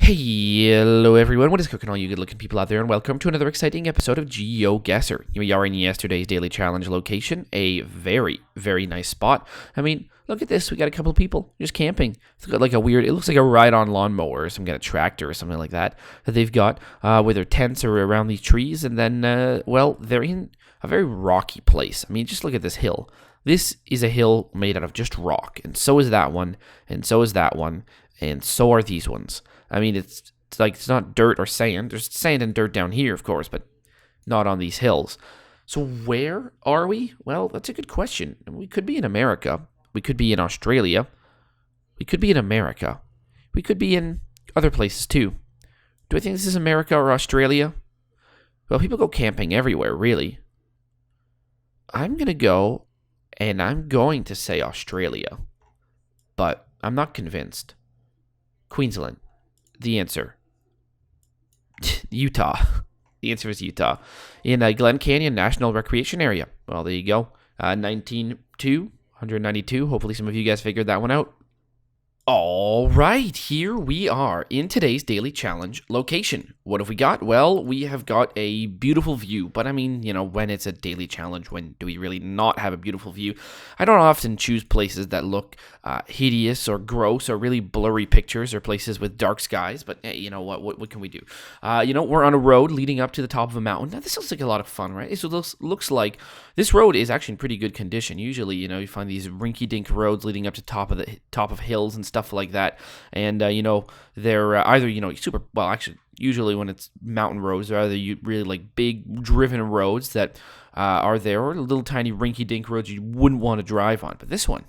Hello everyone, what is cooking all you good looking people out there, and welcome to another exciting episode of GeoGuessr. Here we are in yesterday's daily challenge location, a very, very nice spot. I mean, look at this, we got a couple of people just camping. It's got like it looks like a ride-on lawnmower or some kind of tractor or something like that they've got with their tents or around these trees, and then, well, they're in a very rocky place. I mean, just look at this hill. This is a hill made out of just rock, and so is that one, and so is that one, and so are these ones. I mean, it's not dirt or sand. There's sand and dirt down here, of course, but not on these hills. So where are we? Well, that's a good question. We could be in America. We could be in Australia. We could be in America. We could be in other places too. Do I think this is America or Australia? Well, people go camping everywhere, really. I'm going to go, and I'm going to say Australia, but I'm not convinced. Queensland. The answer. Utah. The answer is Utah. In Glen Canyon National Recreation Area. Well, there you go. 192. Hopefully some of you guys figured that one out. All right, here we are in today's daily challenge location. What have we got? Well, we have got a beautiful view, but I mean, you know, when it's a daily challenge, when do we really not have a beautiful view? I don't often choose places that look hideous or gross or really blurry pictures or places with dark skies, but hey, you know what can we do? We're on a road leading up to the top of a mountain. Now, this looks like a lot of fun, right? So this looks like this road is actually in pretty good condition. Usually, you know, you find these rinky-dink roads leading up to top of hills and stuff like that, and they're either super well. Actually, usually when it's mountain roads, they're either really like big driven roads that are there, or little tiny rinky-dink roads you wouldn't want to drive on. But this one,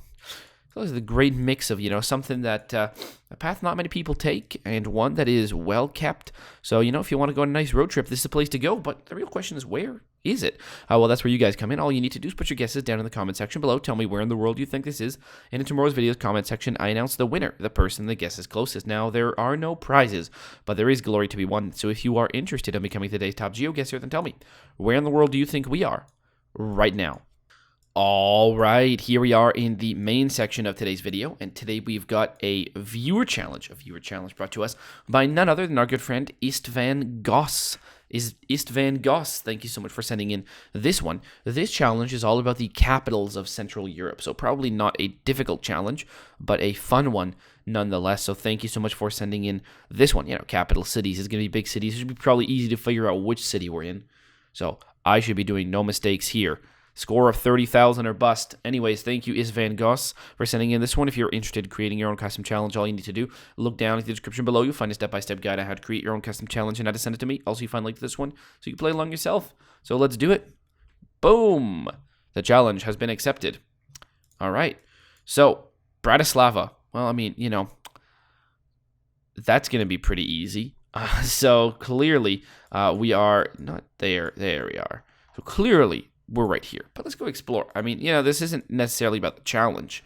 this is a great mix of something that a path not many people take, and one that is well kept. So if you want to go on a nice road trip, this is the place to go. But the real question is, where is it? Well, that's where you guys come in. All you need to do is put your guesses down in the comment section below. Tell me where in the world you think this is. And in tomorrow's video's comment section, I announce the winner, the person that guesses closest. Now, there are no prizes, but there is glory to be won. So if you are interested in becoming today's top GeoGuessr, then tell me, where in the world do you think we are right now? All right, here we are in the main section of today's video, and today we've got a viewer challenge brought to us by none other than our good friend Istvan Goss. Istvan Goss, thank you so much for sending in this one. This challenge is all about the capitals of Central Europe, so probably not a difficult challenge, but a fun one nonetheless. So thank you so much for sending in this one. Capital cities is going to be big cities. It should be probably easy to figure out which city we're in, so I should be doing no mistakes here. Score of 30,000 or bust. Anyways, thank you, Istvan Goss, for sending in this one. If you're interested in creating your own custom challenge, all you need to do, look down at the description below. You'll find a step-by-step guide on how to create your own custom challenge and how to send it to me. Also, you find a link to this one so you can play along yourself. So let's do it. Boom! The challenge has been accepted. All right. So, Bratislava. Well, I mean, that's going to be pretty easy. So, clearly, we are not there. There we are. So, clearly, we're right here, but let's go explore. I mean, this isn't necessarily about the challenge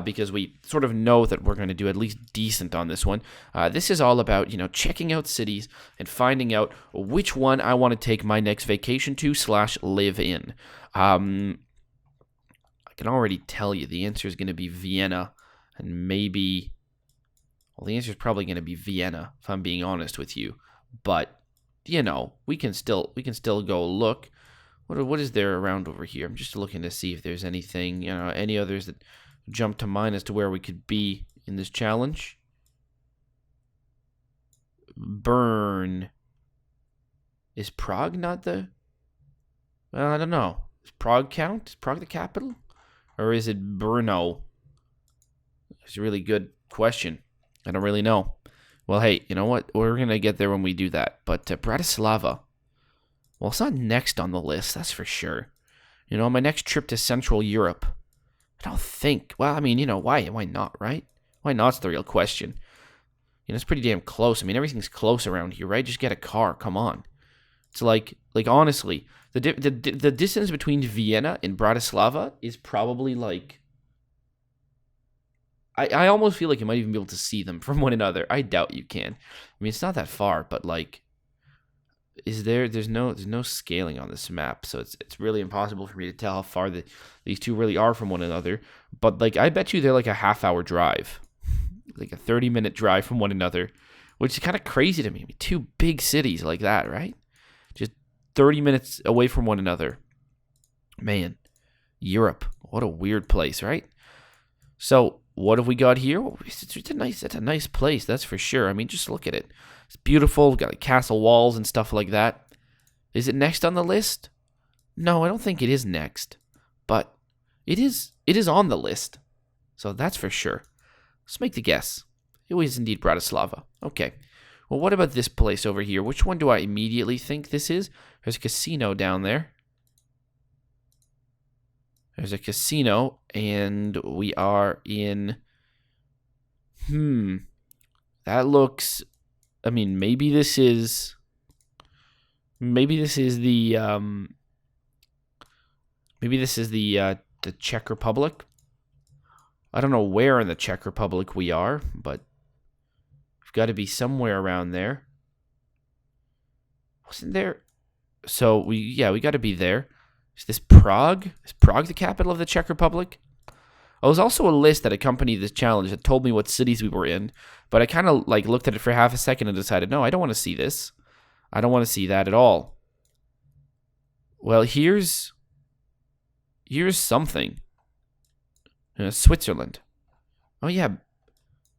because we sort of know that we're going to do at least decent on this one. This is all about, checking out cities and finding out which one I want to take my next vacation to / live in. I can already tell you the answer is going to be Vienna, and maybe, well, the answer is probably going to be Vienna if I'm being honest with you. But we can still go look. What is there around over here? I'm just looking to see if there's anything, any others that jump to mind as to where we could be in this challenge. Bern. Is Prague not the... Well, I don't know. Does Prague count? Is Prague the capital? Or is it Brno? It's a really good question. I don't really know. Well, hey, you know what? We're going to get there when we do that. But Bratislava... Well, it's not next on the list, that's for sure. My next trip to Central Europe. I don't think. Well, I mean, why not, right? Why not's the real question. It's pretty damn close. I mean, everything's close around here, right? Just get a car. Come on. It's like honestly, the distance between Vienna and Bratislava is probably like... I almost feel like you might even be able to see them from one another. I doubt you can. I mean, it's not that far, but like... There's no scaling on this map, so it's really impossible for me to tell how far these two really are from one another. But I bet you they're like a half-hour drive, like a 30-minute drive from one another, which is kind of crazy to me. Two big cities like that, right? Just 30 minutes away from one another. Man, Europe. What a weird place, right? So, what have we got here? It's a nice place, that's for sure. I mean, just look at it. It's beautiful. Got like castle walls and stuff like that. Is it next on the list? No, I don't think it is next. But it is on the list. So that's for sure. Let's make the guess. It was indeed Bratislava. Okay. Well, what about this place over here? Which one do I immediately think this is? There's a casino down there. There's a casino, and we are in... That looks... I mean, maybe this is the... Maybe this is the Czech Republic. I don't know where in the Czech Republic we are, but we've got to be somewhere around there. Wasn't there? So we got to be there. Is this Prague? Is Prague the capital of the Czech Republic? Oh, there's also a list that accompanied this challenge that told me what cities we were in, but I kind of like looked at it for half a second and decided, no, I don't want to see this. I don't want to see that at all. Well, here's something. Switzerland. Oh yeah,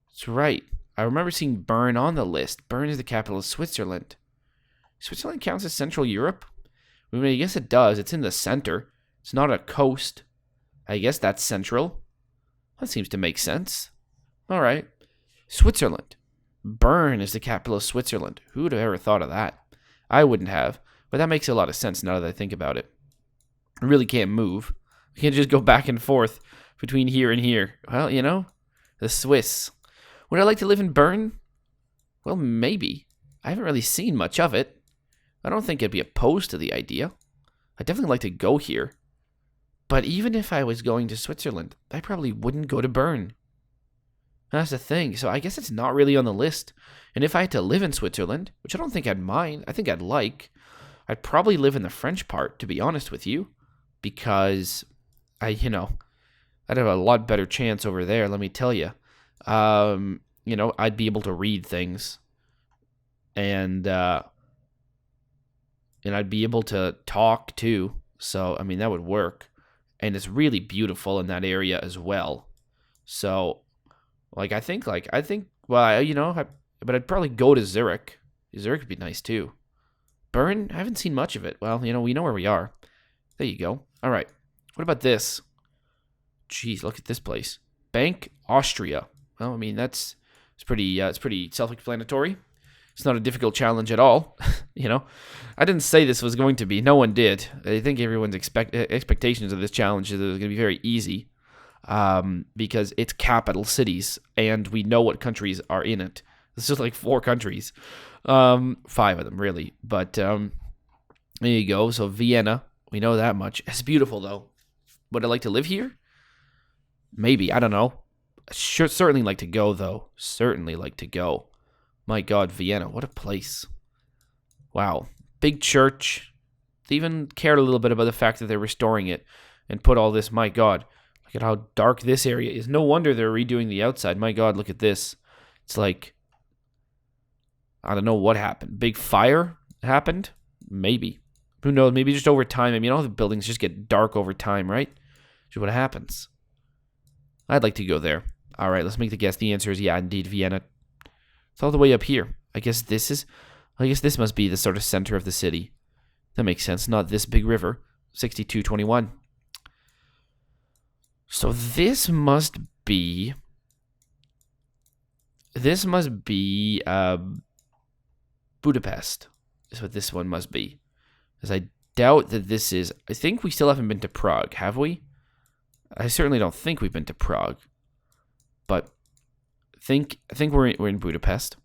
that's right. I remember seeing Bern on the list. Bern is the capital of Switzerland. Switzerland counts as Central Europe? I mean, I guess it does. It's in the center. It's not a coast. I guess that's central. That seems to make sense. All right. Switzerland. Bern is the capital of Switzerland. Who would have ever thought of that? I wouldn't have. But that makes a lot of sense now that I think about it. I really can't move. I can't just go back and forth between here and here. Well, you know, the Swiss. Would I like to live in Bern? Well, maybe. I haven't really seen much of it. I don't think I'd be opposed to the idea. I'd definitely like to go here. But even if I was going to Switzerland, I probably wouldn't go to Bern. That's the thing. So I guess it's not really on the list. And if I had to live in Switzerland, which I don't think I'd mind, I think I'd like, I'd probably live in the French part, to be honest with you. Because I'd have a lot better chance over there, let me tell you. I'd be able to read things. And I'd be able to talk too. So, I mean, that would work. And it's really beautiful in that area as well. So, but I'd probably go to Zurich. Zurich would be nice too. Bern, I haven't seen much of it. Well, we know where we are. There you go. All right. What about this? Jeez, look at this place. Bank, Austria. Well, I mean, it's pretty self-explanatory. It's not a difficult challenge at all. I didn't say this was going to be. No one did. I think everyone's expectations of this challenge is that it's going to be very easy because it's capital cities, and we know what countries are in it. It's just like 4 countries. 5 of them, really. But there you go. So Vienna, we know that much. It's beautiful, though. Would I like to live here? Maybe. I don't know. Certainly like to go, though. Certainly like to go. My God, Vienna, what a place. Wow. Big church. They even cared a little bit about the fact that they're restoring it and put all this. My God, look at how dark this area is. No wonder they're redoing the outside. My God, look at this. It's like, I don't know what happened. Big fire happened? Maybe. Who knows? Maybe just over time. I mean, all the buildings just get dark over time, right? Just what happens. I'd like to go there. All right, let's make the guess. The answer is yeah, indeed, Vienna. It's all the way up here. I guess this must be the sort of center of the city. That makes sense. Not this big river. 6221. So this must be Budapest. Is what this one must be. Because I doubt that this is. I think we still haven't been to Prague, have we? I certainly don't think we've been to Prague. But I think we're in Budapest.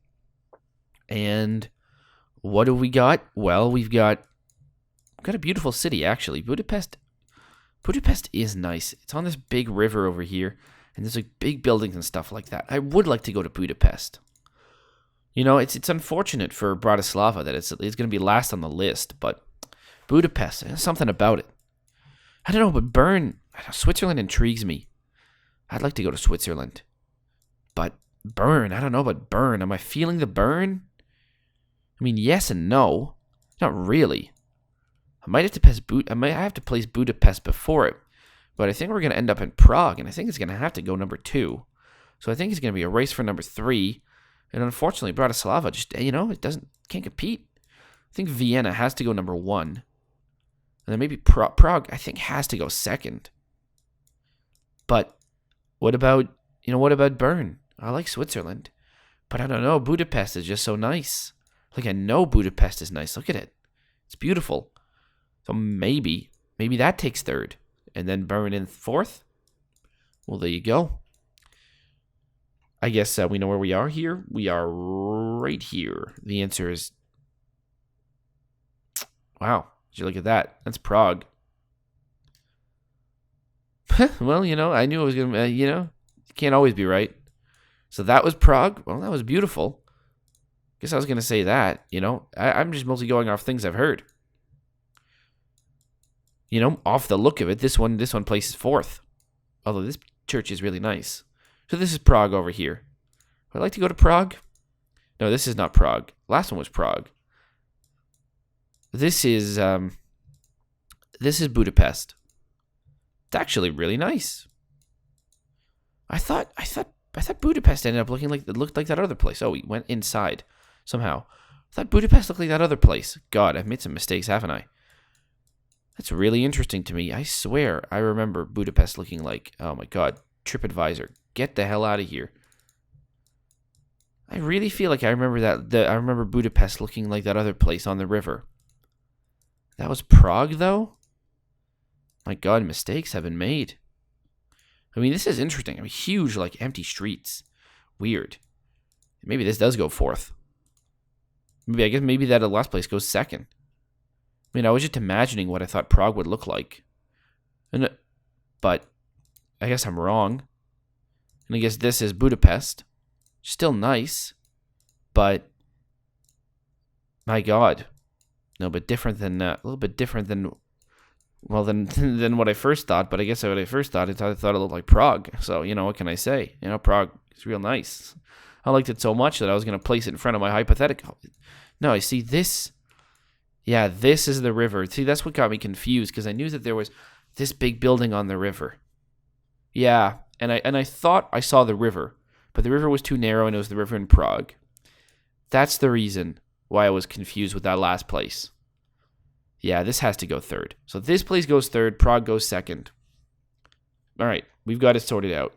And what do we got? Well, we've got a beautiful city, actually. Budapest is nice. It's on this big river over here, and there's like big buildings and stuff like that. I would like to go to Budapest. It's unfortunate for Bratislava that it's going to be last on the list, but Budapest, there's something about it. I don't know, but Switzerland intrigues me. I'd like to go to Switzerland. But Burn. I don't know about burn. Am I feeling the burn? I mean, yes and no. Not really. I might have to have to place Budapest before it. But I think we're going to end up in Prague, and I think it's going to have to go number 2. So I think it's going to be a race for number 3. And unfortunately, Bratislava just, can't compete. I think Vienna has to go number 1. And then maybe Prague, I think, has to go second. But what about Bern? I like Switzerland. But I don't know, Budapest is just so nice. Like, I know Budapest is nice. Look at it. It's beautiful. So maybe that takes 3rd. And then Bern in 4th. Well, there you go. I guess we know where we are here. We are right here. The answer is... Wow. Did you look at that? That's Prague. Well, I knew it was going to... you can't always be right. So that was Prague. Well, that was beautiful. Guess I was going to say that, I'm just mostly going off things I've heard. Off the look of it, this one places 4th. Although this church is really nice. So this is Prague over here. Would I like to go to Prague? No, this is not Prague. Last one was Prague. This is Budapest. It's actually really nice. I thought Budapest ended up looking like it looked like that other place. Oh, we went inside somehow. I thought Budapest looked like that other place. God, I've made some mistakes, haven't I? That's really interesting to me. I swear I remember Budapest looking like, oh my God, TripAdvisor. Get the hell out of here. I really feel like I remember I remember Budapest looking like that other place on the river. That was Prague, though? My God, mistakes have been made. I mean, this is interesting. I mean, huge, empty streets. Weird. Maybe this does go 4th. Maybe that last place goes 2nd. I mean, I was just imagining what I thought Prague would look like. But I guess I'm wrong. And I guess this is Budapest. Still nice. But, my God. No, but different than, a little bit different than, well, than what I first thought. But I guess what I first thought, I thought it looked like Prague. So, what can I say? Prague is real nice. I liked it so much that I was going to place it in front of my hypothetical. No, I see this. Yeah, this is the river. See, that's what got me confused, because I knew that there was this big building on the river. Yeah, and I thought I saw the river, but the river was too narrow, and it was the river in Prague. That's the reason why I was confused with that last place. Yeah, this has to go 3rd. So this place goes 3rd, Prague goes 2nd. All right, we've got it sorted out.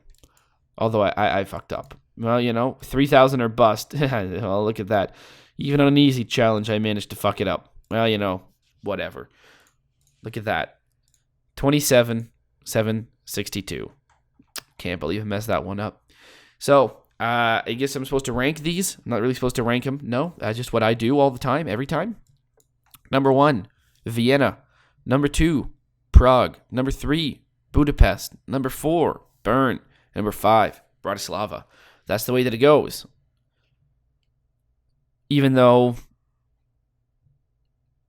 Although I fucked up. Well, 3,000 or bust. Well, look at that. Even on an easy challenge, I managed to fuck it up. Well, whatever. Look at that. 27,762. Can't believe I messed that one up. So, I guess I'm supposed to rank these. I'm not really supposed to rank them. No, that's just what I do all the time, every time. Number 1, Vienna. Number 2, Prague. Number 3, Budapest. Number 4, Bern. Number 5, Bratislava. That's the way that it goes. Even though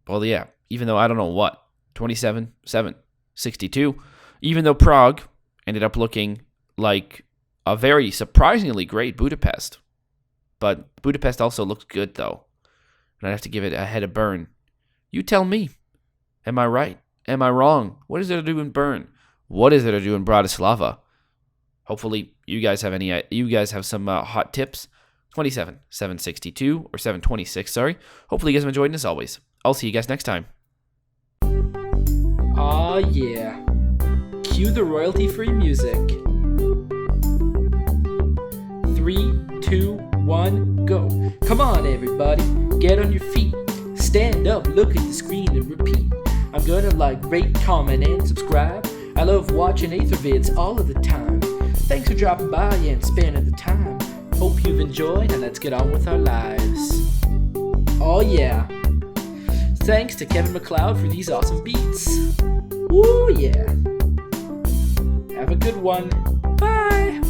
I don't know what, 27,762. Even though Prague ended up looking like a very surprisingly great Budapest. But Budapest also looks good, though. And I have to give it ahead of Bern. You tell me. Am I right? Am I wrong? What is there to do in Bern? What is there to do in Bratislava? Hopefully, you guys have some hot tips. 27,762 or 726, sorry. Hopefully, you guys have enjoyed, and as always, I'll see you guys next time. Aw, yeah. Cue the royalty-free music. 3, 2, 1, go. Come on, everybody. Get on your feet. Stand up, look at the screen, and repeat. I'm gonna rate, comment, and subscribe. I love watching Ather vids all of the time. Thanks for dropping by and spending the time. Hope you've enjoyed, and let's get on with our lives. Oh yeah. Thanks to Kevin MacLeod for these awesome beats. Woo yeah. Have a good one. Bye.